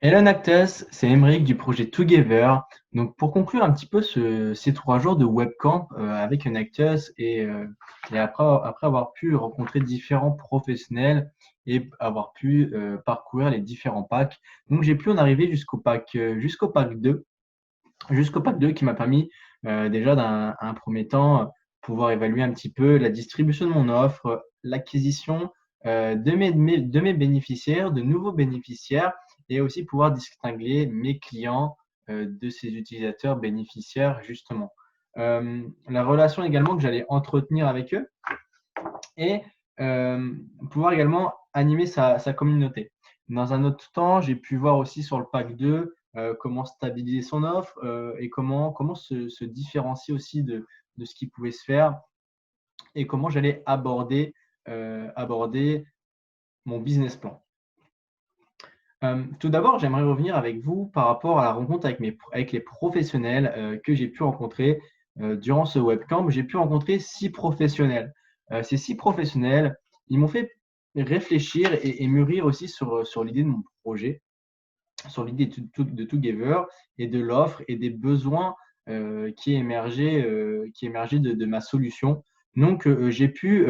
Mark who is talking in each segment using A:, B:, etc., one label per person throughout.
A: Hello Nactus, c'est Emeric du projet Together. Donc pour conclure un petit peu ces 3 jours de webcamp avec Nactus et après avoir pu rencontrer différents professionnels et avoir pu parcourir les différents packs. Donc j'ai pu en arriver jusqu'au pack 2 qui m'a permis déjà d'un un premier temps pouvoir évaluer un petit peu la distribution de mon offre, l'acquisition de mes bénéficiaires, de nouveaux bénéficiaires et aussi pouvoir distinguer mes clients de ces utilisateurs bénéficiaires justement. La relation également que j'allais entretenir avec eux et pouvoir également animer sa communauté. Dans un autre temps, j'ai pu voir aussi sur le pack 2 comment stabiliser son offre et comment se différencier aussi de ce qui pouvait se faire et comment j'allais aborder mon business plan. Tout d'abord, j'aimerais revenir avec vous par rapport à la rencontre avec les professionnels que j'ai pu rencontrer durant ce webcamp. J'ai pu rencontrer 6 professionnels. Ces 6 professionnels, ils m'ont fait réfléchir et mûrir aussi sur l'idée de mon projet, sur l'idée de Together et de l'offre et des besoins qui émergeaient de ma solution. Donc, j'ai pu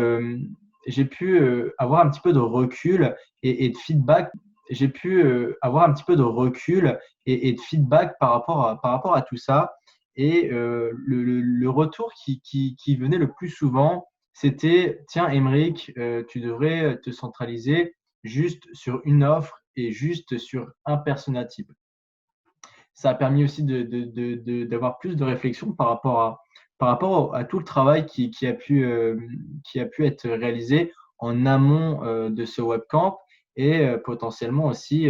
A: avoir un petit peu de recul et de feedback. J'ai pu avoir un petit peu de recul et de feedback par rapport à tout ça. Et le retour qui venait le plus souvent, c'était, tiens, Emeric, tu devrais te centraliser juste sur une offre et juste sur un persona type. Ça a permis aussi d'avoir plus de réflexion par rapport à tout le travail qui a pu être réalisé en amont de ce webcamp et potentiellement aussi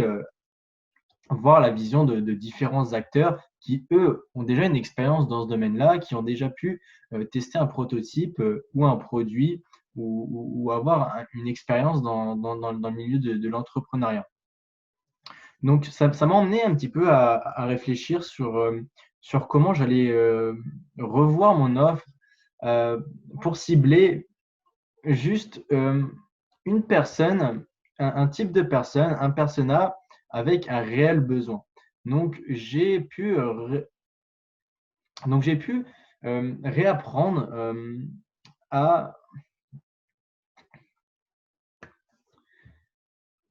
A: voir la vision de différents acteurs qui, eux, ont déjà une expérience dans ce domaine-là, qui ont déjà pu tester un prototype ou un produit ou avoir une expérience dans le milieu de l'entrepreneuriat. Donc ça m'a emmené un petit peu à réfléchir sur comment j'allais revoir mon offre euh, pour cibler juste une personne, un type de personne, un persona avec un réel besoin. Donc j'ai pu réapprendre à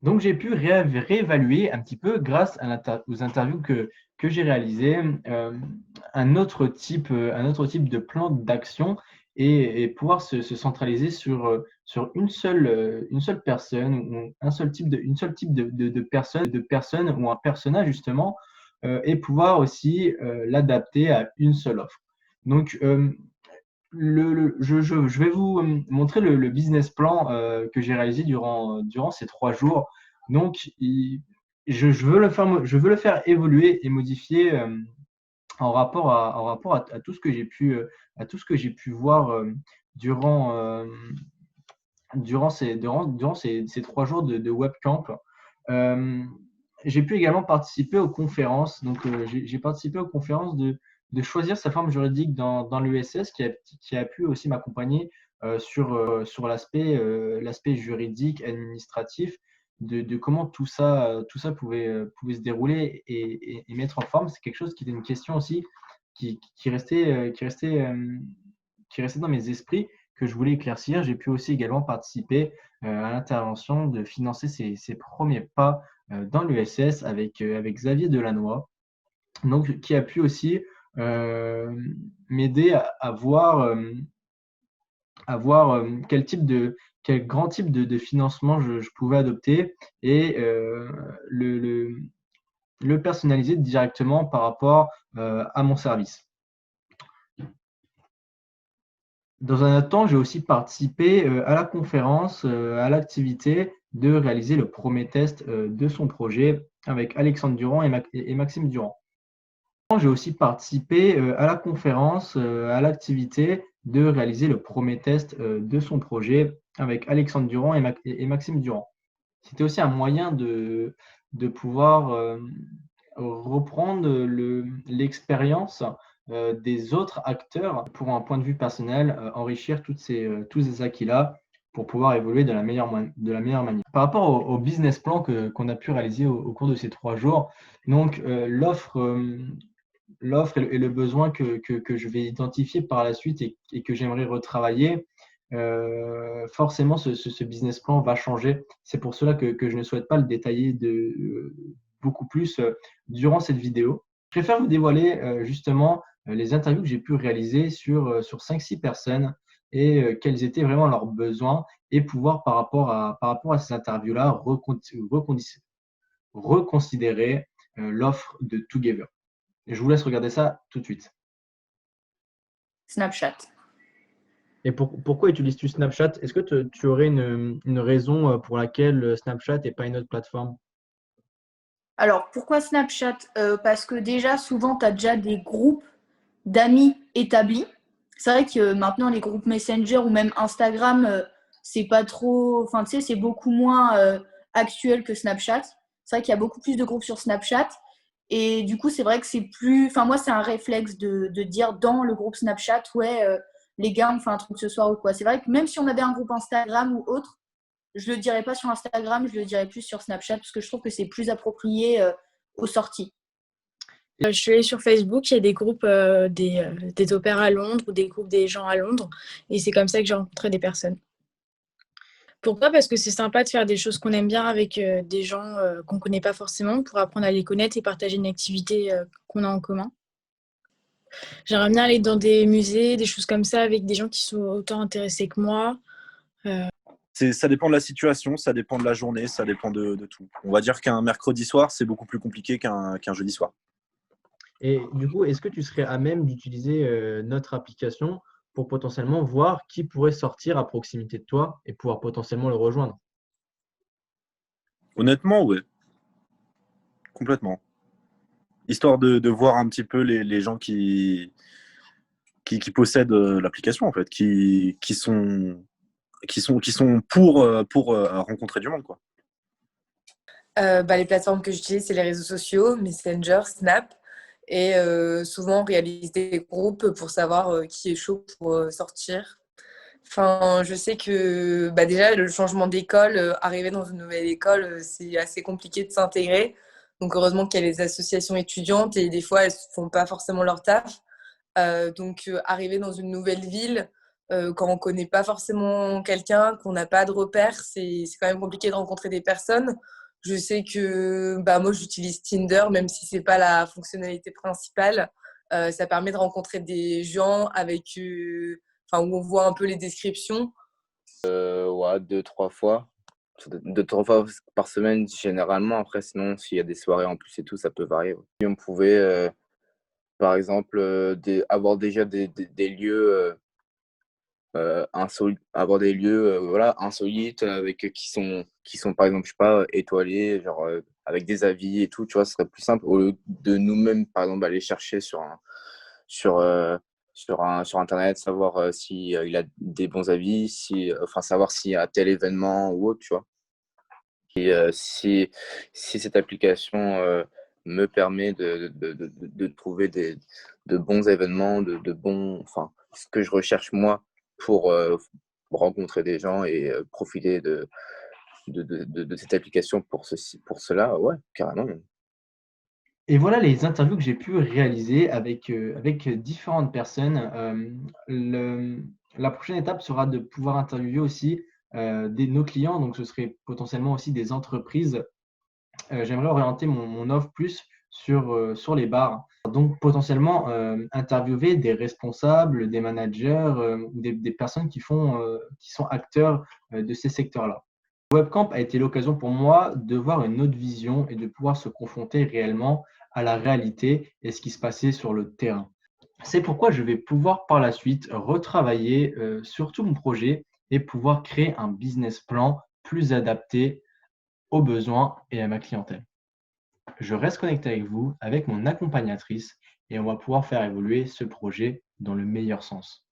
A: Donc, j'ai pu réévaluer un petit peu grâce aux interviews que j'ai réalisées, un autre type de plan d'action et pouvoir se centraliser sur une seule personne ou une seule type de personne ou un personnage justement et pouvoir aussi l'adapter à une seule offre. Donc, je vais vous montrer le business plan que j'ai réalisé durant ces 3 jours. Donc, je veux le faire évoluer et modifier en rapport à tout ce que j'ai pu voir durant, euh, durant ces 3 jours de webcamp. Euh, j'ai pu également participer aux conférences. Donc, j'ai participé aux conférences de choisir sa forme juridique dans l'USS qui a pu aussi m'accompagner sur l'aspect juridique, administratif, de comment tout ça pouvait se dérouler et mettre en forme. C'est quelque chose qui était une question aussi qui restait dans mes esprits que je voulais éclaircir. J'ai pu aussi également participer à l'intervention de financer ses premiers pas dans l'USS avec Xavier Delannoy, donc, qui a pu aussi euh, m'aider à voir quel grand type de financement je pouvais adopter et le personnaliser directement par rapport à mon service. Dans un autre temps, j'ai aussi participé à la conférence, à l'activité de réaliser le premier test de son projet avec Alexandre Durand et Maxime Durand. J'ai aussi participé à la conférence, à l'activité de réaliser le premier test de son projet avec Alexandre Durand et Maxime Durand. C'était aussi un moyen de pouvoir reprendre l'expérience des autres acteurs pour un point de vue personnel, enrichir tous ces acquis-là pour pouvoir évoluer de la meilleure manière. Par rapport au business plan qu'on a pu réaliser au cours de ces 3 jours, donc l'offre et le besoin que je vais identifier par la suite et que j'aimerais retravailler, forcément ce business plan va changer. C'est pour cela que je ne souhaite pas le détailler beaucoup plus durant cette vidéo. Je préfère vous dévoiler justement les interviews que j'ai pu réaliser sur 5-6 personnes et quels étaient vraiment leurs besoins et pouvoir par rapport à ces interviews-là reconsidérer l'offre de Together. Je vous laisse regarder ça tout de suite.
B: Snapchat.
A: Et pourquoi utilises-tu Snapchat? Est-ce que tu aurais une raison pour laquelle Snapchat et pas une autre plateforme?
B: Alors, pourquoi Snapchat? Parce que déjà, souvent, tu as déjà des groupes d'amis établis. C'est vrai que maintenant, les groupes Messenger ou même Instagram, c'est pas trop. Enfin, tu sais, c'est beaucoup moins actuel que Snapchat. C'est vrai qu'il y a beaucoup plus de groupes sur Snapchat. Et du coup, c'est vrai que c'est plus. Enfin, moi, c'est un réflexe de dire dans le groupe Snapchat, ouais, les gars, on fait un truc ce soir ou quoi. C'est vrai que même si on avait un groupe Instagram ou autre, je le dirais pas sur Instagram, je le dirais plus sur Snapchat parce que je trouve que c'est plus approprié aux sorties.
C: Je suis allée sur Facebook, il y a des groupes des opéras à Londres ou des groupes des gens à Londres. Et c'est comme ça que j'ai rencontré des personnes. Pourquoi? Parce que c'est sympa de faire des choses qu'on aime bien avec des gens qu'on ne connaît pas forcément pour apprendre à les connaître et partager une activité qu'on a en commun. J'aimerais bien aller dans des musées, des choses comme ça avec des gens qui sont autant intéressés que moi.
D: Ça dépend de la situation, ça dépend de la journée, ça dépend de tout. On va dire qu'un mercredi soir, c'est beaucoup plus compliqué qu'un jeudi soir.
A: Et du coup, est-ce que tu serais à même d'utiliser notre application pour potentiellement voir qui pourrait sortir à proximité de toi et pouvoir potentiellement le rejoindre?
D: Honnêtement, ouais. Complètement. Histoire de voir un petit peu les gens qui possèdent l'application, en fait, qui sont pour rencontrer du monde, quoi.
E: Les plateformes que j'utilise, c'est les réseaux sociaux, Messenger, Snap. Et souvent, on réalise des groupes pour savoir qui est chaud pour sortir. Enfin, je sais que déjà, le changement d'école, arriver dans une nouvelle école, c'est assez compliqué de s'intégrer. Donc, heureusement qu'il y a les associations étudiantes et des fois, elles ne font pas forcément leur taf. Arriver dans une nouvelle ville, quand on ne connaît pas forcément quelqu'un, qu'on n'a pas de repères, c'est quand même compliqué de rencontrer des personnes. Je sais que moi, j'utilise Tinder, même si ce n'est pas la fonctionnalité principale. Ça permet de rencontrer des gens où on voit un peu les descriptions.
F: Ouais, 2-3 fois. 2-3 fois par semaine, généralement. Après, sinon, s'il y a des soirées en plus et tout, ça peut varier. Ouais. Si on pouvait, par exemple, avoir déjà des lieux avoir des lieux voilà, insolites qui sont, par exemple, je sais pas, étoilés, genre avec des avis et tout, tu vois, ce serait plus simple au lieu de nous-mêmes, par exemple, aller chercher sur, euh, sur Internet, savoir si il a des bons avis, enfin, savoir s'il y a tel événement ou autre, tu vois. Et si cette application me permet de trouver de bons événements, enfin, ce que je recherche moi pour rencontrer des gens et profiter de cette application pour cela, ouais, carrément.
A: Et voilà les interviews que j'ai pu réaliser avec différentes personnes. La prochaine étape sera de pouvoir interviewer aussi nos clients, donc ce serait potentiellement aussi des entreprises. J'aimerais orienter mon offre plus sur les bars. Donc potentiellement interviewer des responsables, des managers, des personnes qui sont acteurs de ces secteurs-là. Webcamp a été l'occasion pour moi de voir une autre vision et de pouvoir se confronter réellement à la réalité et ce qui se passait sur le terrain. C'est pourquoi je vais pouvoir par la suite retravailler sur tout mon projet et pouvoir créer un business plan plus adapté aux besoins et à ma clientèle. Je reste connecté avec vous, avec mon accompagnatrice, et on va pouvoir faire évoluer ce projet dans le meilleur sens.